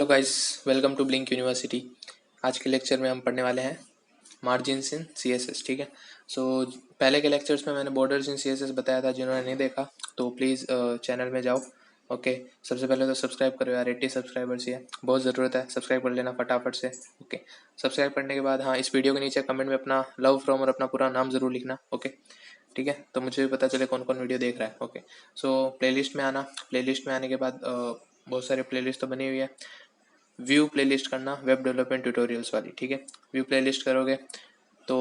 Hello guys, welcome to Blink university. आज के lecture में हम पढ़ने वाले हैं मार्जिन्स इन सीएसएस। ठीक है। सो पहले के लेक्चर्स में मैंने बॉर्डर्स इन सीएसएस बताया था। जिन्होंने नहीं देखा तो प्लीज़ चैनल में जाओ। ओके, सबसे पहले तो सब्सक्राइब करो यार, 80 सब्सक्राइबर्स ही है, बहुत ज़रूरत है, सब्सक्राइब कर लेना फटाफट से। ओके, सब्सक्राइब करने के बाद हाँ, इस वीडियो के नीचे कमेंट में अपना लव फ्रॉम और अपना पूरा नाम ज़रूर लिखना। ओके, ठीक है, तो मुझे भी पता चले कौन कौन वीडियो देख रहा है। ओके, सो प्लेलिस्ट में आना। प्लेलिस्ट में आने के बाद बहुत सारे प्लेलिस्ट तो बनी हुई है। व्यू प्लेलिस्ट करना, वेब डेवलपमेंट ट्यूटोरियल्स वाली। ठीक है, व्यू प्लेलिस्ट करोगे तो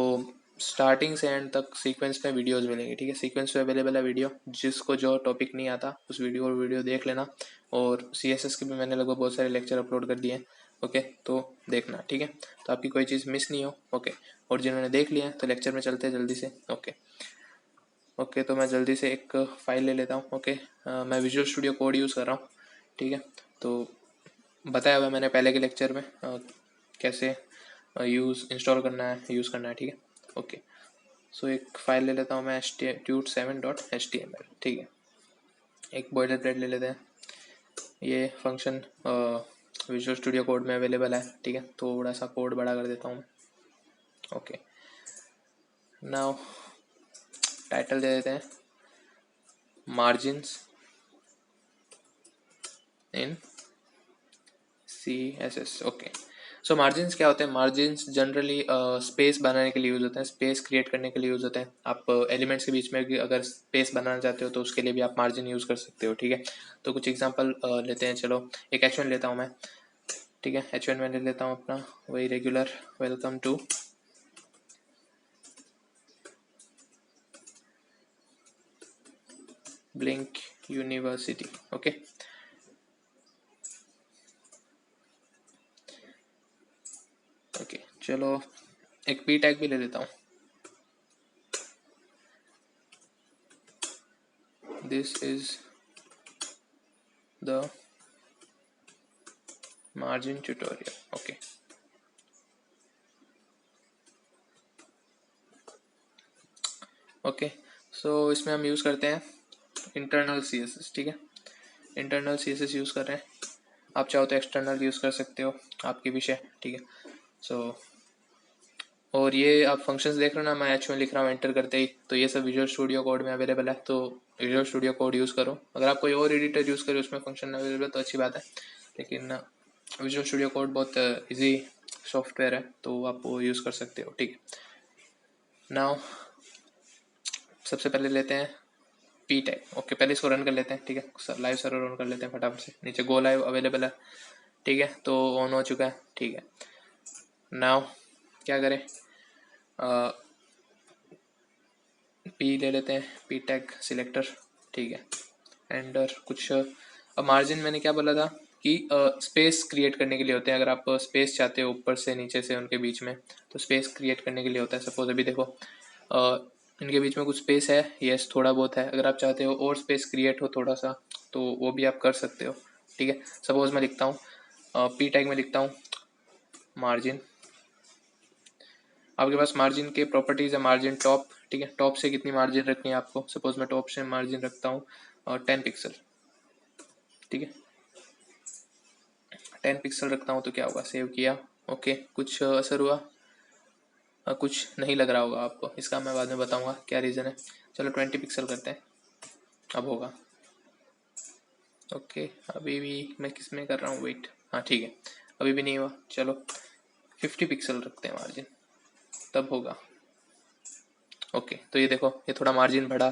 स्टार्टिंग से एंड तक सीक्वेंस में वीडियोस मिलेंगे। ठीक है, सीक्वेंस में अवेलेबल है वीडियो। जिसको जो टॉपिक नहीं आता उस वीडियो देख लेना। और सीएसएस के भी मैंने लगभग बहुत सारे लेक्चर अपलोड कर दिए हैं। ओके, तो देखना। ठीक है, तो आपकी कोई चीज़ मिस नहीं हो। ओके, और जिन्होंने देख लिया है तो लेक्चर में चलते हैं जल्दी से। ओके, तो मैं जल्दी से एक फाइल ले लेता हूँ। ओके, मैं विजुअल स्टूडियो कोड यूज़ कर रहा हूँ। ठीक है, तो बताया हुआ मैंने पहले के लेक्चर में कैसे इंस्टॉल करना है, यूज़ करना है। ठीक है, ओके, सो एक फाइल ले लेता हूँ मैं, tut7.html। ठीक है, एक बॉयलर प्लेट ले लेते हैं। ये फंक्शन विजुअल स्टूडियो कोड में अवेलेबल है। ठीक है, थोड़ा सा कोड बड़ा कर देता हूँ मैं। ओके, नाउ टाइटल दे देते हैं मार्जिन्स इन CSS। ओके, सो मार्जिन्स क्या होते हैं? मार्जिन्स जनरली स्पेस बनाने के लिए यूज़ होते हैं, स्पेस क्रिएट करने के लिए यूज़ होते हैं। आप एलिमेंट्स के बीच में भी अगर स्पेस बनाना चाहते हो तो उसके लिए भी आप मार्जिन यूज़ कर सकते हो। ठीक है, तो कुछ एग्जांपल लेते हैं। चलो, एक H1 लेता हूँ मैं। ठीक है, H1 में ले लेता हूँ अपना वही regular welcome to Blink University. Okay, okay, चलो एक पी टैग भी ले लेता हूँ। This is the margin tutorial. Okay, okay, so इसमें हम यूज़ करते हैं इंटरनल CSS। ठीक है, इंटरनल CSS यूज़ कर रहे हैं। आप चाहो तो एक्सटर्नल यूज़ कर सकते हो, आपके विषय। ठीक है, सो और ये आप फंक्शंस देख रहे हो ना, मैं H1 लिख रहा हूँ एंटर करते ही, तो ये सब विजुअल स्टूडियो कोड में अवेलेबल है। तो विजुअल स्टूडियो कोड यूज़ करो। अगर आप कोई और एडिटर यूज़ करो उसमें फंक्शन अवेलेबल है तो अच्छी बात है, लेकिन विजुअल स्टूडियो कोड बहुत इजी सॉफ्टवेयर है, तो आप वो यूज़ कर सकते हो। ठीक है, नाउ सबसे पहले लेते हैं पी टैग। ओके, पहले इसको रन कर लेते हैं। ठीक है, लाइव सर्वर ऑन कर लेते हैं फटाफट से। नीचे गो लाइव अवेलेबल है। ठीक है, तो ऑन हो चुका है। ठीक है, नाउ क्या करें, पी ले लेते हैं, पी टैग सिलेक्टर। ठीक है, एंडर कुछ। अब मार्जिन मैंने क्या बोला था कि स्पेस क्रिएट करने के लिए होते हैं। अगर आप स्पेस चाहते हो ऊपर से नीचे से उनके बीच में, तो स्पेस क्रिएट करने के लिए होता है। सपोज अभी देखो इनके बीच में कुछ स्पेस है, यस थोड़ा बहुत है। अगर आप चाहते हो और स्पेस क्रिएट हो थोड़ा सा, तो वो भी आप कर सकते हो। ठीक है, सपोज मैं लिखता हूँ पी टैग में लिखता हूँ मार्जिन। आपके पास मार्जिन के प्रॉपर्टीज है, मार्जिन टॉप। ठीक है, टॉप से कितनी मार्जिन रखनी है आपको। सपोज मैं टॉप से मार्जिन रखता हूँ 10 पिक्सल। ठीक है, 10 पिक्सल रखता हूँ तो क्या होगा, सेव किया। ओके, कुछ असर हुआ? कुछ नहीं लग रहा होगा आपको, इसका मैं बाद में बताऊंगा क्या रीज़न है। चलो 20 पिक्सल करते हैं, अब होगा। ओके, अभी भी मैं किस में कर रहा हूँ, वेट। हाँ ठीक है, अभी भी नहीं हुआ। चलो 50 पिक्सल रखते हैं मार्जिन, तब होगा। ओके, तो ये देखो ये थोड़ा मार्जिन बढ़ा।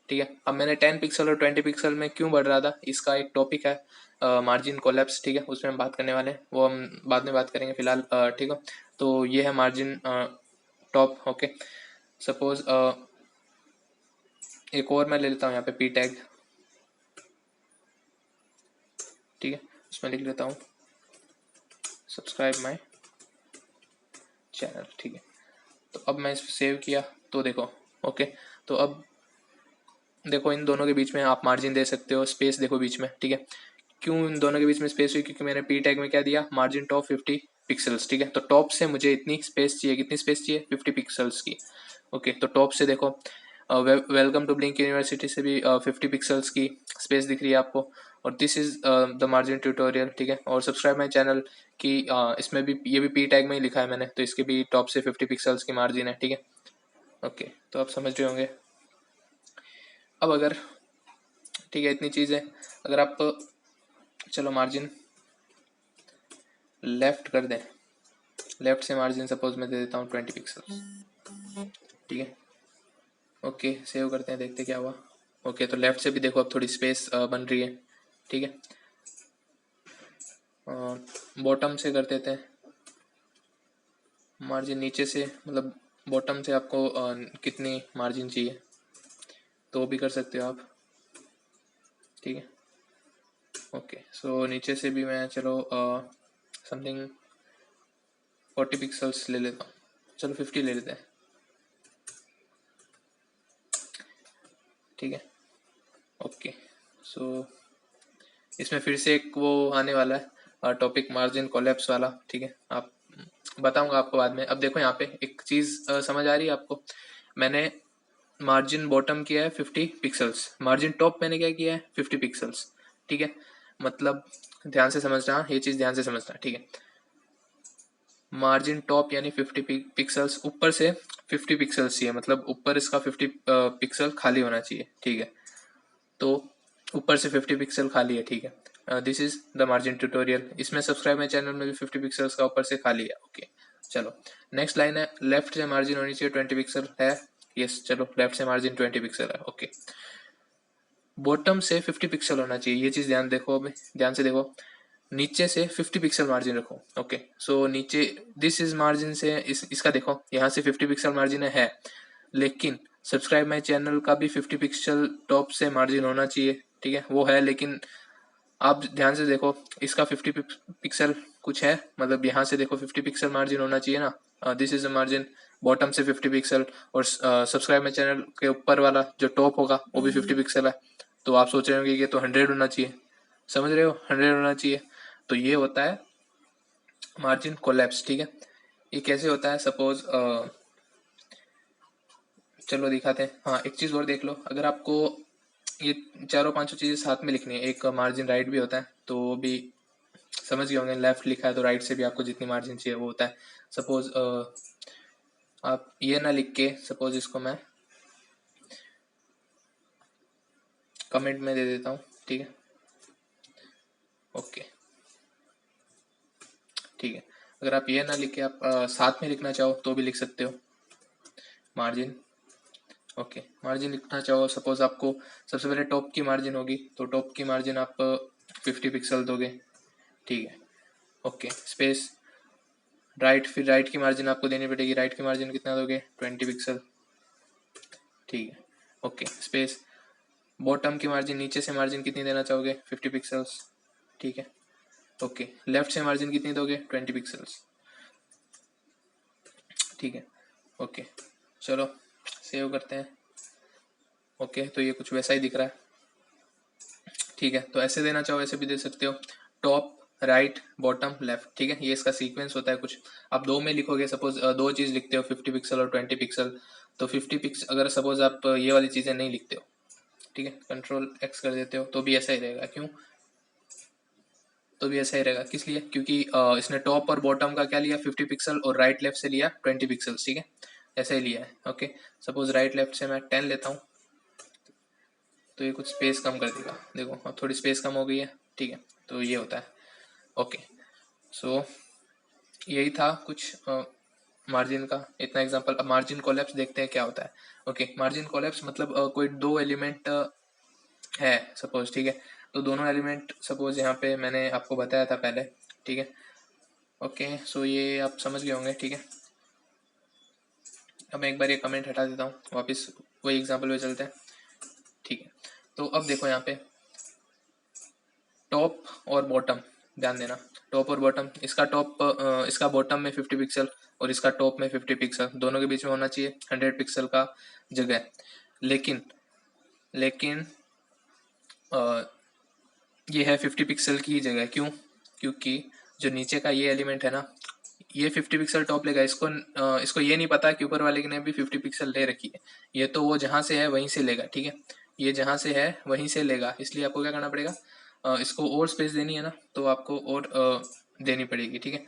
ठीक है, अब मैंने 10 पिक्सल और 20 पिक्सल में क्यों बढ़ रहा था, इसका एक टॉपिक है मार्जिन कोलैप्स। ठीक है, उसमें हम बात करने वाले हैं, वो हम बाद में बात करेंगे फिलहाल। ठीक है, तो ये है मार्जिन टॉप। ओके, सपोज एक और मैं ले लेता हूँ यहाँ पे पी टैग। ठीक है, उसमें लिख लेता हूँ सब्सक्राइब माई चैनल। ठीक है, तो अब मैं इस सेव किया तो देखो। ओके, तो अब देखो इन दोनों के बीच में आप मार्जिन दे सकते हो, स्पेस देखो बीच में। ठीक है, क्यों इन दोनों के बीच में स्पेस हुई, क्योंकि मैंने पी टैग में क्या दिया, मार्जिन टॉप 50 पिक्सल्स। ठीक है, तो टॉप से मुझे इतनी स्पेस चाहिए, कितनी स्पेस चाहिए, 50 पिक्सल्स की। ओके, तो टॉप से देखो वेलकम टू ब्लिंक यूनिवर्सिटी से भी 50 पिक्सल्स की स्पेस दिख रही है आपको। और this is the margin tutorial, ठीक है। और सब्सक्राइब माई चैनल की इसमें भी ये भी पी टैग में ही लिखा है मैंने, तो इसके भी टॉप से 50 पिक्सल्स की मार्जिन है, ठीक है। ओके, तो आप समझ रहे होंगे। अब अगर, ठीक है, इतनी चीज़ है। अगर आप, चलो मार्जिन लेफ्ट कर दें, लेफ्ट से मार्जिन सपोज मैं दे देता हूँ 20 पिक्सल्स, ठीक है। ओके, सेव करते हैं, देखते क्या हुआ। ओके, तो लेफ्ट से भी देखो अब थोड़ी स्पेस बन रही है, ठीक है। बॉटम से कर देते हैं मार्जिन, नीचे से मतलब बॉटम से आपको कितनी मार्जिन चाहिए तो भी कर सकते हो आप, ठीक है। ओके, सो नीचे से भी मैं, चलो समथिंग 40 पिक्सल्स ले लेता हूँ, चलो 50 ले लेते हैं, ठीक है। ओके, सो इसमें फिर से एक वो आने वाला है टॉपिक, मार्जिन कोलैप्स वाला, ठीक है। आप, बताऊंगा आपको बाद में। अब देखो यहाँ पे एक चीज़ समझ आ रही है आपको। मैंने मार्जिन बॉटम किया है 50 पिक्सल्स, मार्जिन टॉप मैंने क्या किया है 50 पिक्सल्स, ठीक है। मतलब ध्यान से समझना, ये चीज़ ध्यान से समझना, ठीक है। मार्जिन टॉप यानी 50 पिक्सल्स, ऊपर से 50 पिक्सल्स चाहिए, मतलब ऊपर इसका 50 पिक्सल खाली होना चाहिए, ठीक है। तो ऊपर से 50 पिक्सल खाली है, ठीक है। This is the margin tutorial. इसमें सब्सक्राइब माई चैनल में भी 50 पिक्सल्स का ऊपर से खाली है, ओके। चलो नेक्स्ट लाइन है, लेफ्ट से मार्जिन होनी चाहिए 20 पिक्सल है, यस। चलो लेफ्ट से मार्जिन 20 पिक्सल है, ओके। बॉटम से 50 पिक्सल होना चाहिए, ये चीज़ ध्यान देखो, अभी ध्यान से देखो। नीचे से 50 पिक्सल मार्जिन रखो, ओके। सो नीचे दिस इज मार्जिन से इसका देखो, यहाँ से 50 पिक्सल मार्जिन है, लेकिन सब्सक्राइब माई चैनल का भी 50 पिक्सल टॉप से मार्जिन होना चाहिए, ठीक है, वो है। लेकिन आप ध्यान से देखो, इसका 50 पिक्सल कुछ है, मतलब यहाँ से देखो 50 पिक्सल मार्जिन होना चाहिए ना, this is a margin. Bottom से 50 पिक्सल, और सब्सक्राइब माई चैनल के ऊपर वाला जो टॉप होगा वो भी 50 पिक्सल है। तो आप सोच रहे होंगे कि तो 100 होना चाहिए, समझ रहे हो, 100 होना चाहिए। तो ये होता है मार्जिन कोलैप्स, ठीक है। ये कैसे होता है, सपोज चलो दिखाते हैं। हाँ, एक चीज़ और देख लो, अगर आपको ये चारों पांचों चीज़ें साथ में लिखनी है, एक मार्जिन राइट भी होता है, तो वो भी समझ गए होंगे। लेफ्ट लिखा है तो राइट से भी आपको जितनी मार्जिन चाहिए वो होता है। सपोज आप ये ना लिख के, सपोज इसको मैं कमेंट में दे देता हूँ, ठीक है। ओके, ठीक है। अगर आप ये ना लिख के आप साथ में लिखना चाहो तो भी लिख सकते हो मार्जिन, ओके। मार्जिन लिखना चाहो, सपोज आपको सबसे पहले टॉप की मार्जिन होगी, तो टॉप की मार्जिन आप 50 पिक्सल दोगे, ठीक है। ओके, स्पेस राइट, फिर राइट की मार्जिन आपको देनी पड़ेगी, राइट की मार्जिन कितना दोगे 20 पिक्सल, ठीक है। ओके, स्पेस बॉटम की मार्जिन, नीचे से मार्जिन कितनी देना चाहोगे 50 पिक्सल्स, ठीक है। ओके, लेफ्ट से मार्जिन कितनी दोगे 20 पिक्सल्स, ठीक है। ओके, चलो सेव करते हैं। ओके, तो ये कुछ वैसा ही दिख रहा है, ठीक है। तो ऐसे देना चाहो ऐसे भी दे सकते हो, टॉप राइट बॉटम लेफ्ट, ठीक है। ये इसका सीक्वेंस होता है कुछ। आप दो में लिखोगे, सपोज दो चीज़ लिखते हो 50 पिक्सल और 20 पिक्सल, तो 50 पिक्सल अगर सपोज आप ये वाली चीज़ें नहीं लिखते हो, ठीक है, कंट्रोल एक्स कर देते हो, तो भी ऐसा ही रहेगा। क्यों, तो भी ऐसा ही रहेगा, किस लिए, क्योंकि इसने टॉप और बॉटम का क्या लिया 50 पिक्सल, और राइट लेफ्ट से लिया 20 पिक्सल, ठीक है, ऐसा ही लिया है, ओके। सपोज राइट लेफ्ट से मैं 10 लेता हूँ, तो ये कुछ स्पेस कम कर देगा, देखो अब थोड़ी स्पेस कम हो गई है, ठीक है। तो ये होता है, ओके। सो यही था कुछ मार्जिन का, इतना एग्जांपल। अब मार्जिन कोलैप्स देखते हैं क्या होता है। ओके, मार्जिन कोलैप्स मतलब कोई दो एलिमेंट है सपोज, ठीक है। तो दोनों एलिमेंट सपोज यहाँ पे मैंने आपको बताया था पहले, ठीक है। ओके, सो ये आप समझ गए होंगे, ठीक है। अब मैं एक बार ये कमेंट हटा देता हूँ, वापस वही एग्जांपल पे चलते हैं, ठीक है। तो अब देखो यहाँ पे टॉप और बॉटम, ध्यान देना, टॉप और बॉटम, इसका टॉप इसका बॉटम में 50 पिक्सल और इसका टॉप में 50 पिक्सल, दोनों के बीच में होना चाहिए 100 पिक्सल का जगह। लेकिन लेकिन ये है 50 पिक्सल की ही जगह, क्यों, क्योंकि जो नीचे का ये एलिमेंट है ना, ये 50 पिक्सल टॉप लेगा, इसको ये नहीं पता कि ऊपर वाले ने भी 50 पिक्सल ले रखी है। ये तो वो जहाँ से है वहीं से लेगा, ठीक है, ये जहाँ से है वहीं से लेगा, इसलिए आपको क्या करना पड़ेगा, इसको और स्पेस देनी है ना, तो आपको और देनी पड़ेगी, ठीक है।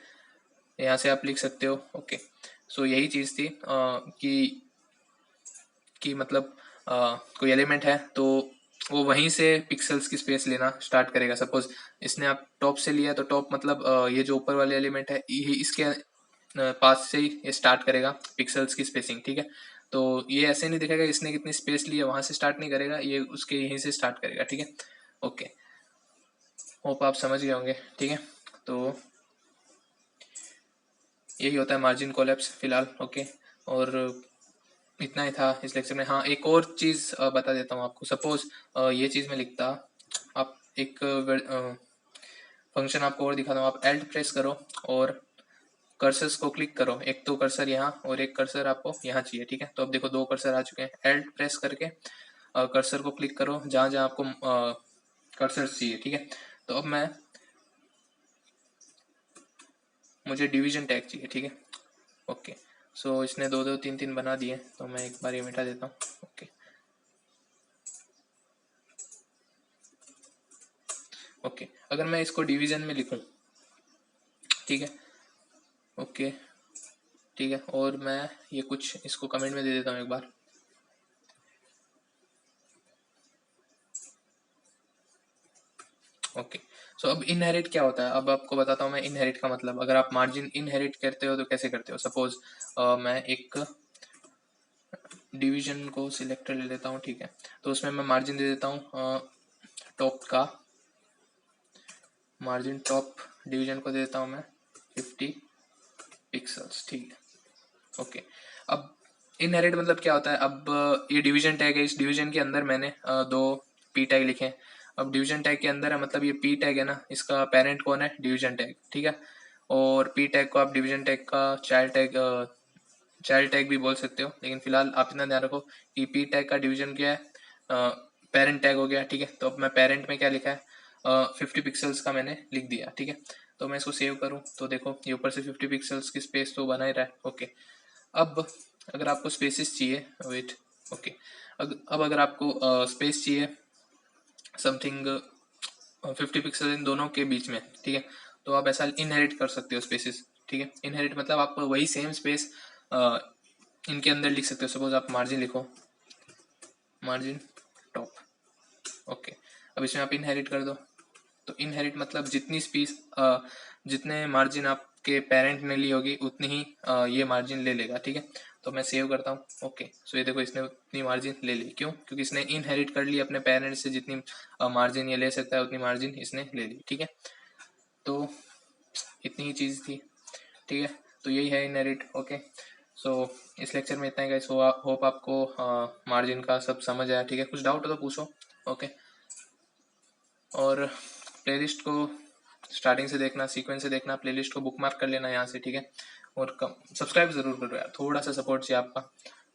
यहाँ से आप लिख सकते हो। ओके, सो यही चीज़ थी कि मतलब कोई एलिमेंट है तो वो वहीं से पिक्सल्स की स्पेस लेना स्टार्ट करेगा। सपोज इसने आप टॉप से लिया, तो टॉप मतलब ये जो ऊपर वाले एलिमेंट है ये इसके पास से ही ये स्टार्ट करेगा पिक्सल्स की स्पेसिंग, ठीक है। तो ये ऐसे नहीं दिखेगा इसने कितनी स्पेस ली है, वहां से स्टार्ट नहीं करेगा, ये उसके यहीं से स्टार्ट करेगा, ठीक है। ओके, होप आप समझ गए होंगे, ठीक है। तो यही होता है मार्जिन कोलैप्स फिलहाल। ओके, और इतना ही था इस लेक्चर में। हाँ, एक और चीज़ बता देता हूँ आपको। सपोज ये चीज़ में लिखता, आप एक फंक्शन आपको और दिखाता हूँ। आप एल्ट प्रेस करो और कर्सर्स को क्लिक करो। एक तो कर्सर यहाँ और एक कर्सर आपको यहाँ चाहिए, ठीक है। तो अब देखो दो कर्सर आ चुके हैं। एल्ट प्रेस करके कर्सर को क्लिक करो जहाँ जहाँ आपको कर्सर चाहिए, ठीक है। तो अब मुझे डिवीजन टैग चाहिए, ठीक है। ओके, सो इसने दो दो तीन तीन बना दिए, तो मैं एक बार ये मिटा देता हूँ। ओके ओके, अगर मैं इसको डिवीजन में लिखूं, ठीक है। ओके, ठीक है, और मैं ये कुछ इसको कमेंट में दे देता हूँ एक बार। ओके, सो अब इनहेरिट क्या होता है, अब आपको बताता हूँ मैं इनहेरिट का मतलब। अगर आप मार्जिन इनहेरिट करते हो तो कैसे करते हो। सपोज मैं एक डिवीजन को सिलेक्टर ले लेता हूँ, ठीक है। तो उसमें मैं मार्जिन दे देता हूँ टॉप का मार्जिन, टॉप डिवीजन को दे देता हूँ मैं 50 पिक्सल्स, ठीक है। ओके, अब इनहेरिट मतलब क्या होता है। अब ये डिवीजन टैग है, इस डिवीजन के अंदर मैंने दो पी टैग लिखे हैं। अब डिवीजन टैग के अंदर है, मतलब ये पी टैग है ना, इसका पेरेंट कौन है, डिवीजन टैग, ठीक है। और पी टैग को आप डिवीजन टैग का चाइल्ड टैग भी बोल सकते हो, लेकिन फिलहाल आप इतना ध्यान रखो कि पी टैग का डिवीजन क्या है, पेरेंट टैग हो गया, ठीक है। तो अब मैं पेरेंट में क्या लिखा है, 50 पिक्सल्स का मैंने लिख दिया, ठीक है। तो मैं इसको सेव करूं तो देखो ये ऊपर से 50 पिक्सल्स की स्पेस तो बना ही रहा है। ओके, अब अगर आपको स्पेसिस चाहिए, वेट, ओके, अब अगर आपको स्पेस चाहिए समथिंग 50 पिक्सल इन दोनों के बीच में, ठीक है। तो आप ऐसा इनहेरिट कर सकते हो स्पेसिस, ठीक है। इनहेरिट मतलब आप वही सेम स्पेस इनके अंदर लिख सकते हो। सपोज आप मार्जिन लिखो, मार्जिन टॉप, ओके। अब इसमें आप इनहेरिट कर दो, तो इनहेरिट मतलब जितनी स्पेस जितने मार्जिन आपके पेरेंट ने ली होगी उतनी ही ये मार्जिन ले लेगा, ठीक है। तो मैं सेव करता हूँ। ओके, सो ये देखो इसने उतनी मार्जिन ले ली, क्यों, क्योंकि इसने इनहेरिट कर ली अपने पेरेंट्स से, जितनी मार्जिन ये ले सकता है उतनी मार्जिन इसने ले ली, ठीक है। तो इतनी ही चीज़ थी, ठीक है। तो यही है इनहेरिट। ओके, सो इस लेक्चर में इतना ही गाइस। होप आपको मार्जिन का सब समझ आया, ठीक है। कुछ डाउट हो तो पूछो। ओके, और प्लेलिस्ट को स्टार्टिंग से देखना, सीक्वेंस से देखना, प्लेलिस्ट को बुकमार्क कर लेना यहाँ से, ठीक है। और सब्सक्राइब ज़रूर करो यार, थोड़ा सा सपोर्ट चाहिए आपका,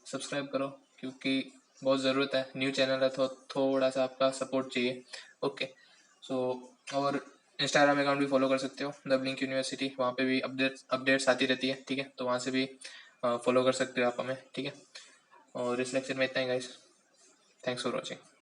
सब्सक्राइब करो क्योंकि बहुत ज़रूरत है। न्यू चैनल है तो थोड़ा सा आपका सपोर्ट चाहिए। ओके, सो और इंस्टाग्राम अकाउंट भी फॉलो कर सकते हो, द ब्लिंक यूनिवर्सिटी, वहाँ पे भी अपडेट्स आती रहती है, ठीक है। तो वहाँ से भी फॉलो कर सकते हो आप हमें, ठीक है। और इस लेक्चर में इतना ही गाइस, थैंक्स फॉर वॉचिंग।